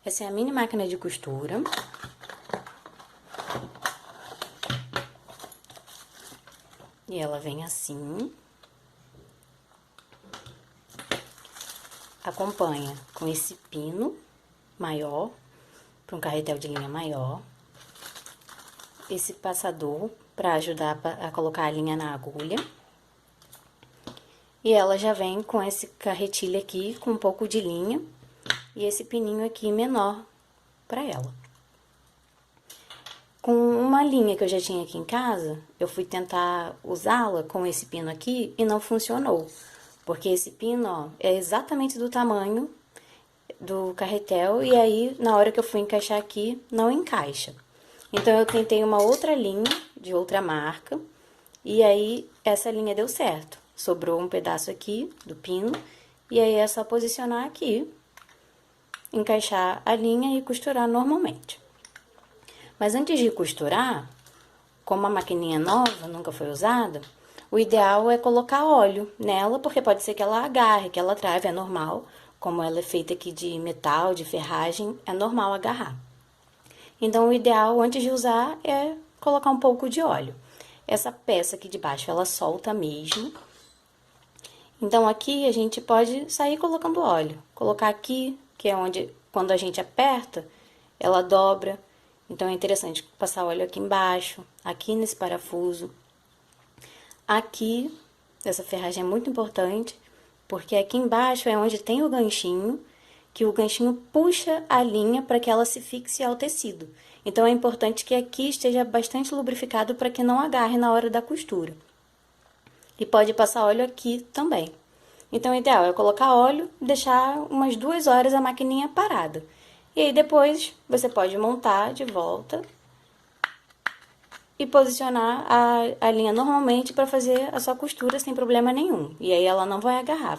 Essa é a mini máquina de costura. E ela vem assim. Acompanha com esse pino maior, para um carretel de linha maior. Esse passador para ajudar a colocar a linha na agulha. E ela já vem com esse carretilho aqui, com um pouco de linha. E esse pininho aqui menor para ela. Com uma linha que eu já tinha aqui em casa, eu fui tentar usá-la com esse pino aqui e não funcionou. Porque esse pino, ó, é exatamente do tamanho do carretel e aí, na hora que eu fui encaixar aqui, não encaixa. Então, eu tentei uma outra linha, de outra marca, e aí, essa linha deu certo. Sobrou um pedaço aqui do pino, e aí é só posicionar aqui, encaixar a linha e costurar normalmente. Mas antes de costurar, como a maquininha nova, nunca foi usada, o ideal é colocar óleo nela, porque pode ser que ela agarre, que ela trave, é normal. Como ela é feita aqui de metal, de ferragem, é normal agarrar. Então, o ideal, antes de usar, é colocar um pouco de óleo. Essa peça aqui de baixo, ela solta mesmo. Então, aqui a gente pode sair colocando óleo. Colocar aqui, que é onde, quando a gente aperta, ela dobra. Então, é interessante passar óleo aqui embaixo, aqui nesse parafuso. Aqui, essa ferragem é muito importante, porque aqui embaixo é onde tem o ganchinho, que o ganchinho puxa a linha para que ela se fixe ao tecido. Então, é importante que aqui esteja bastante lubrificado para que não agarre na hora da costura. E pode passar óleo aqui também. Então, o ideal é colocar óleo, deixar umas 2 horas a maquininha parada. E aí, depois, você pode montar de volta e posicionar a linha normalmente para fazer a sua costura sem problema nenhum. E aí, ela não vai agarrar.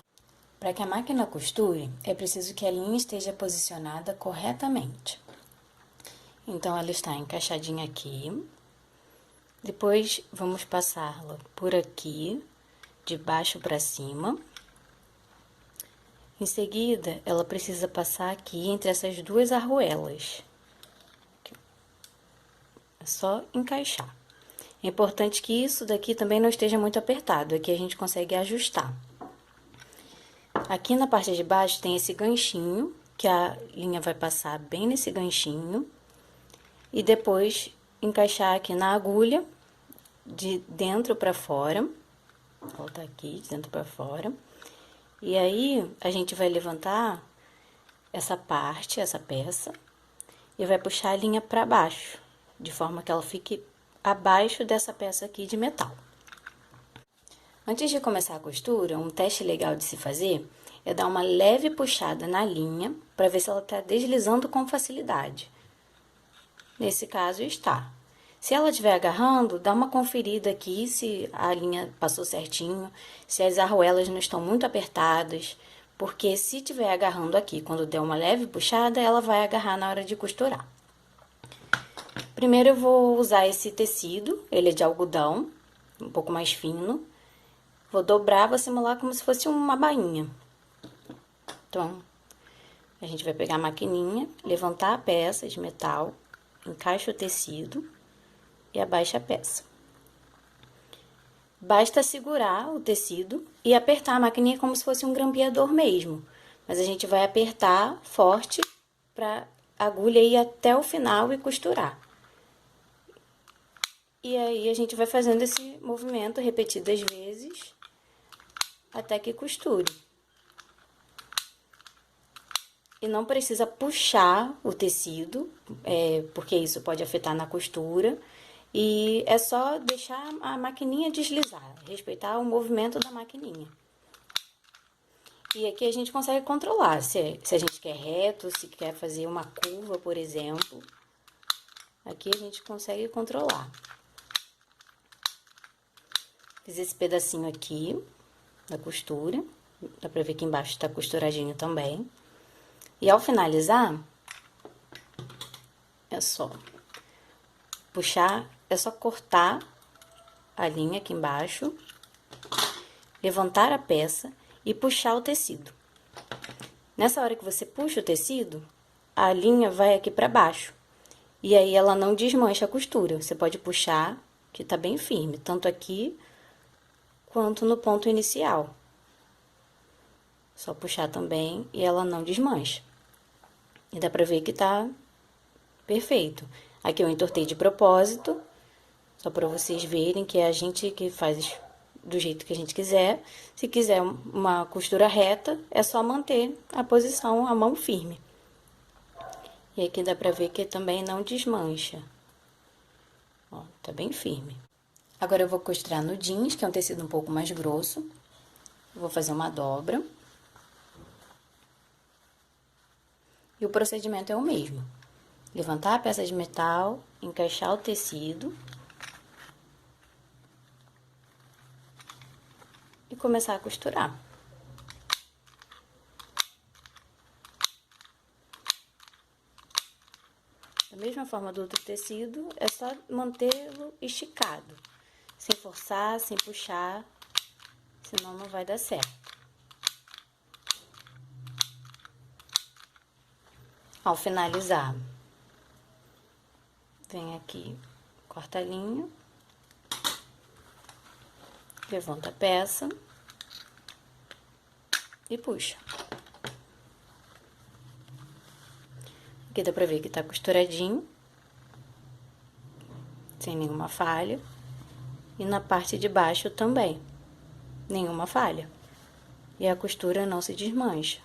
Para que a máquina costure, é preciso que a linha esteja posicionada corretamente. Então, ela está encaixadinha aqui. Depois, vamos passá-la por aqui, de baixo para cima. Em seguida, ela precisa passar aqui entre essas duas arruelas. É só encaixar. É importante que isso daqui também não esteja muito apertado, aqui a gente consegue ajustar. Aqui na parte de baixo tem esse ganchinho, que a linha vai passar bem nesse ganchinho. E depois encaixar aqui na agulha, de dentro para fora. Volta aqui, de dentro para fora. E aí, a gente vai levantar essa parte, essa peça, e vai puxar a linha para baixo, de forma que ela fique abaixo dessa peça aqui de metal. Antes de começar a costura, um teste legal de se fazer é dar uma leve puxada na linha para ver se ela está deslizando com facilidade. Nesse caso, está. Se ela estiver agarrando, dá uma conferida aqui se a linha passou certinho, se as arruelas não estão muito apertadas, porque se estiver agarrando aqui, quando der uma leve puxada, ela vai agarrar na hora de costurar. Primeiro eu vou usar esse tecido, ele é de algodão, um pouco mais fino. Vou dobrar, vou simular como se fosse uma bainha. Então, a gente vai pegar a maquininha, levantar a peça de metal, encaixa o tecido e abaixa a peça. Basta segurar o tecido e apertar a maquininha como se fosse um grampeador mesmo. Mas a gente vai apertar forte para a agulha ir até o final e costurar. E aí, a gente vai fazendo esse movimento repetidas vezes até que costure. E não precisa puxar o tecido, porque isso pode afetar na costura. E é só deixar a maquininha deslizar, respeitar o movimento da maquininha. E aqui a gente consegue controlar, se a gente quer reto, se quer fazer uma curva, por exemplo. Aqui a gente consegue controlar. Fiz esse pedacinho aqui da costura, dá pra ver que embaixo tá costuradinho também. E ao finalizar, é só puxar, é só cortar a linha aqui embaixo, levantar a peça e puxar o tecido. Nessa hora que você puxa o tecido, a linha vai aqui pra baixo. E aí ela não desmancha a costura. Você pode puxar, que tá bem firme, tanto aqui quanto no ponto inicial. Só puxar também e ela não desmancha. E dá pra ver que tá perfeito. Aqui eu entortei de propósito, só pra vocês verem que é a gente que faz do jeito que a gente quiser. Se quiser uma costura reta, é só manter a posição, a mão firme. E aqui dá pra ver que também não desmancha. Ó, tá bem firme. Agora eu vou costurar no jeans, que é um tecido um pouco mais grosso. Vou fazer uma dobra. E o procedimento é o mesmo. Levantar a peça de metal, encaixar o tecido. E começar a costurar. Da mesma forma do outro tecido, é só mantê-lo esticado. Sem forçar, sem puxar, senão não vai dar certo. Ao finalizar, vem aqui, corta a linha, levanta a peça e puxa. Aqui dá pra ver que tá costuradinho, sem nenhuma falha. E na parte de baixo também, nenhuma falha. E a costura não se desmancha.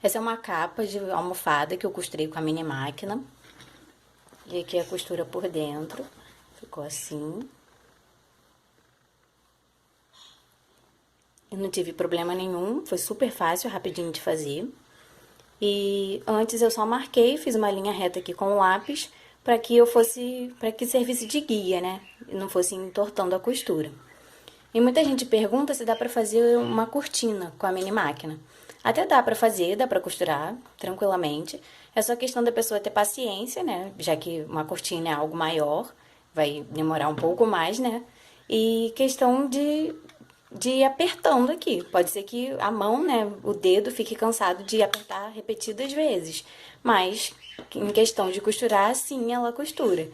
Essa é uma capa de almofada que eu costurei com a mini máquina. E aqui a costura por dentro, ficou assim. Eu não tive problema nenhum, foi super fácil, rapidinho de fazer. E antes eu só marquei, fiz uma linha reta aqui com o lápis, para que servisse de guia, né? E não fosse entortando a costura. E muita gente pergunta se dá pra fazer uma cortina com a mini máquina. Até dá pra fazer, dá pra costurar tranquilamente. É só questão da pessoa ter paciência, né? Já que uma cortina é algo maior, vai demorar um pouco mais, né? E questão de ir apertando aqui. Pode ser que a mão, né, o dedo fique cansado de apertar repetidas vezes. Mas, em questão de costurar, sim, ela costura.